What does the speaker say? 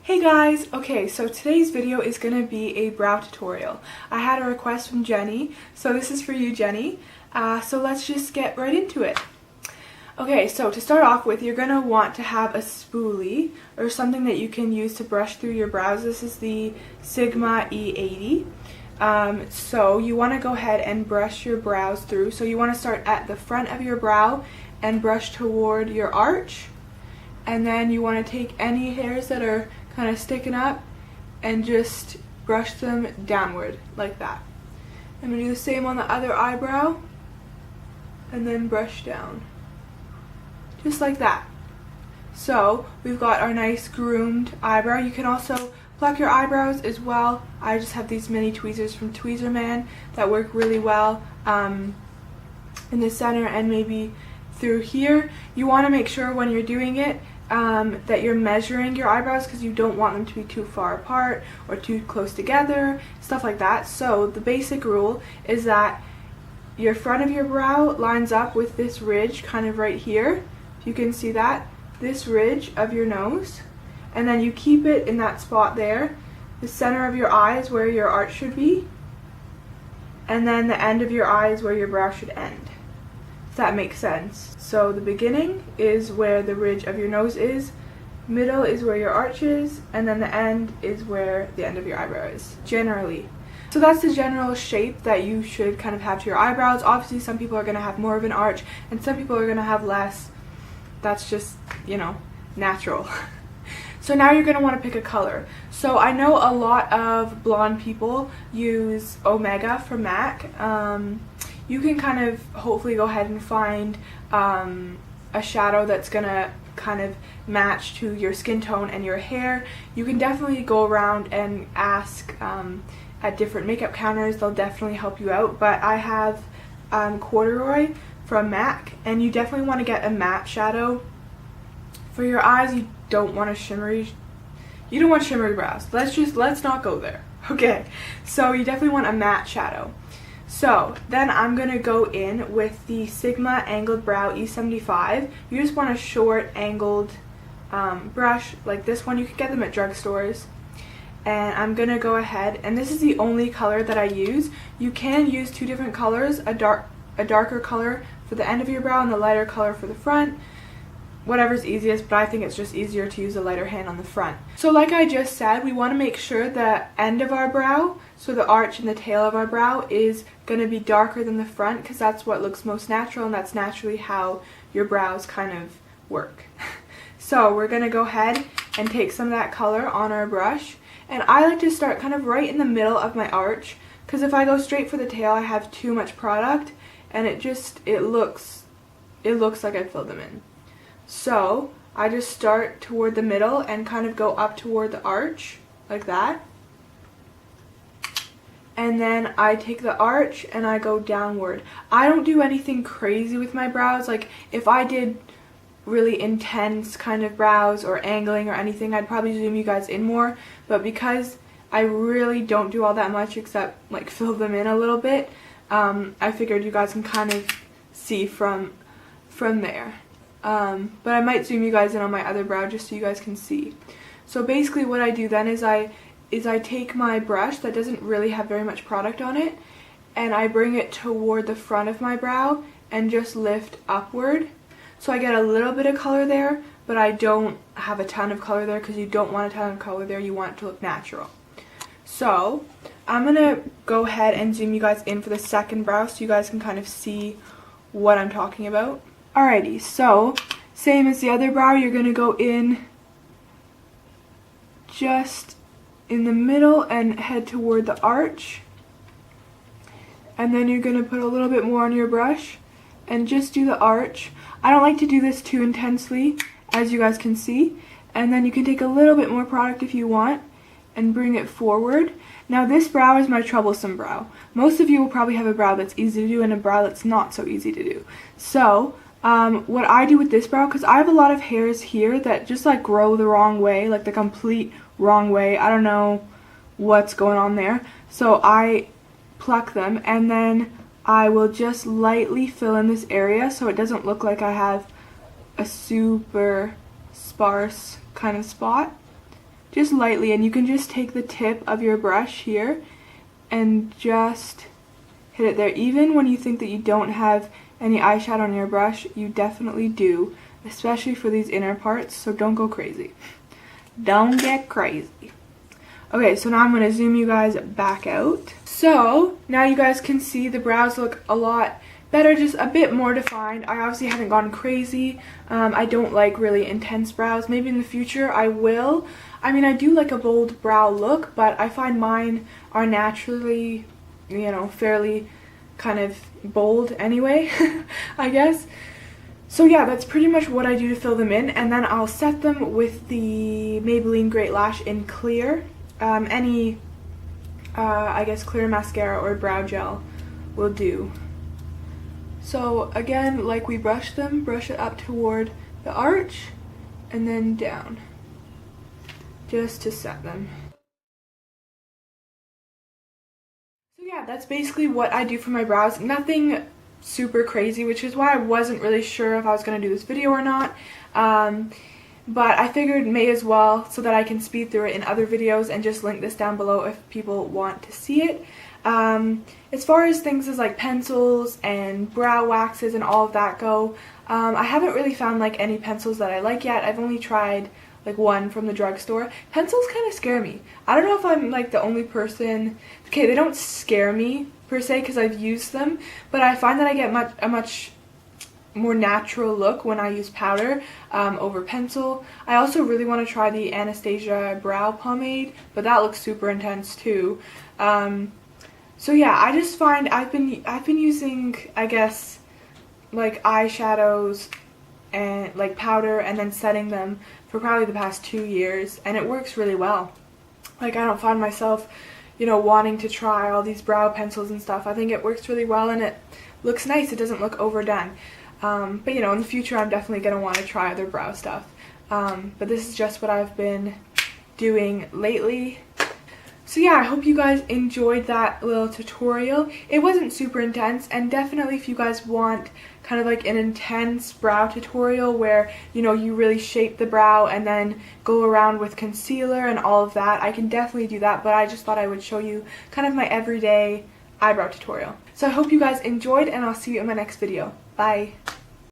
Hey guys! Okay, so today's video is going to be a brow tutorial. I had a request from Jenny, so this is for you, Jenny. So let's just get right into it. Okay, so to start off with, you're going to want to have a spoolie or something that you can use to brush through your brows. This is the Sigma E80. So you want to go ahead and brush your brows through. So you want to start at the front of your brow and brush toward your arch. And then you want to take any hairs that are kind of sticking up and just brush them downward like that. I'm going to do the same on the other eyebrow and then brush down. Just like that. So we've got our nice groomed eyebrow. You can also pluck your eyebrows as well. I just have these mini tweezers from Tweezerman that work really well in the center and maybe through here. You want to make sure when you're doing it that you're measuring your eyebrows because you don't want them to be too far apart or too close together, stuff like that. So the basic rule is that your front of your brow lines up with this ridge kind of right here. If you can see that, this ridge of your nose, and then you keep it in that spot there. The center of your eye is where your arch should be, and then the end of your eye is where your brow should end. If that makes sense. So the beginning is where the ridge of your nose is, middle is where your arch is, and then the end is where the end of your eyebrow is, generally. So that's the general shape that you should kind of have to your eyebrows. Obviously some people are going to have more of an arch and some people are going to have less. That's just, you know, natural. So now you're going to want to pick a color. So I know a lot of blonde people use Omega from MAC. You can kind of hopefully go ahead and find a shadow that's going to kind of match to your skin tone and your hair. You can definitely go around and ask at different makeup counters. They'll definitely help you out. But I have Corduroy from MAC, and you definitely want to get a matte shadow. For your eyes, you don't want shimmery brows. Let's not go there. Okay, so you definitely want a matte shadow. So then I'm going to go in with the Sigma Angled Brow E75. You just want a short angled brush like this one. You can get them at drugstores. And I'm going to go ahead, and this is the only color that I use. You can use two different colors, a darker color for the end of your brow and the lighter color for the front. Whatever's easiest, but I think it's just easier to use a lighter hand on the front. So like I just said, we want to make sure the end of our brow, so the arch and the tail of our brow, is going to be darker than the front because that's what looks most natural and that's naturally how your brows kind of work. So we're going to go ahead and take some of that color on our brush, and I like to start kind of right in the middle of my arch because if I go straight for the tail I have too much product and it looks like I filled them in. So I just start toward the middle and kind of go up toward the arch like that, and then I take the arch and I go downward. I don't do anything crazy with my brows. Like if I did really intense kind of brows or angling or anything, I'd probably zoom you guys in more, but because I really don't do all that much except like fill them in a little bit, I figured you guys can kind of see from there. But I might zoom you guys in on my other brow just so you guys can see. So basically what I do then is I take my brush that doesn't really have very much product on it and I bring it toward the front of my brow and just lift upward. So I get a little bit of color there, but I don't have a ton of color there because you don't want a ton of color there, you want it to look natural. So I'm going to go ahead and zoom you guys in for the second brow so you guys can kind of see what I'm talking about. Alrighty, so same as the other brow, you're going to go in just in the middle and head toward the arch. And then you're going to put a little bit more on your brush and just do the arch. I don't like to do this too intensely, as you guys can see. And then you can take a little bit more product if you want and bring it forward. Now this brow is my troublesome brow. Most of you will probably have a brow that's easy to do and a brow that's not so easy to do. So what I do with this brow, because I have a lot of hairs here that just like grow the wrong way, like the complete wrong way. I don't know what's going on there. So I pluck them and then I will just lightly fill in this area so it doesn't look like I have a super sparse kind of spot. just lightly, and you can just take the tip of your brush here and just hit it there. Even when you think that you don't have any eyeshadow on your brush, you definitely do, especially for these inner parts, so don't go crazy. Don't get crazy. Okay, so now I'm going to zoom you guys back out. So now you guys can see the brows look a lot better, just a bit more defined. I obviously haven't gone crazy. I don't like really intense brows. Maybe in the future I will. I mean, I do like a bold brow look, but I find mine are naturally, you know, fairly kind of bold anyway, I guess. So yeah, that's pretty much what I do to fill them in, and then I'll set them with the Maybelline Great Lash in clear. Any, I guess, clear mascara or brow gel will do. So again, like we brushed them, brush it up toward the arch and then down, just to set them. So yeah, that's basically what I do for my brows. Nothing super crazy, which is why I wasn't really sure if I was going to do this video or not. But I figured may as well, so that I can speed through it in other videos, and just link this down below if people want to see it. As far as things as like pencils and brow waxes and all of that go, I haven't really found like any pencils that I like yet. I've only tried like one from the drugstore. Pencils kind of scare me. I don't know if I'm like the only person. Okay, they don't scare me per se because I've used them, but I find that I get a much more natural look when I use powder over pencil. I also really want to try the Anastasia brow pomade, but that looks super intense too. So yeah, I just find I've been using, I guess, like eyeshadows and like powder and then setting them for probably the past 2 years, and it works really well. Like, I don't find myself, you know, wanting to try all these brow pencils and stuff. I think it works really well and it looks nice. It doesn't look overdone. But you know, in the future I'm definitely going to want to try other brow stuff. But this is just what I've been doing lately. So yeah, I hope you guys enjoyed that little tutorial. It wasn't super intense, and definitely if you guys want kind of like an intense brow tutorial where, you know, you really shape the brow and then go around with concealer and all of that, I can definitely do that, but I just thought I would show you kind of my everyday eyebrow tutorial. So I hope you guys enjoyed, and I'll see you in my next video. Bye!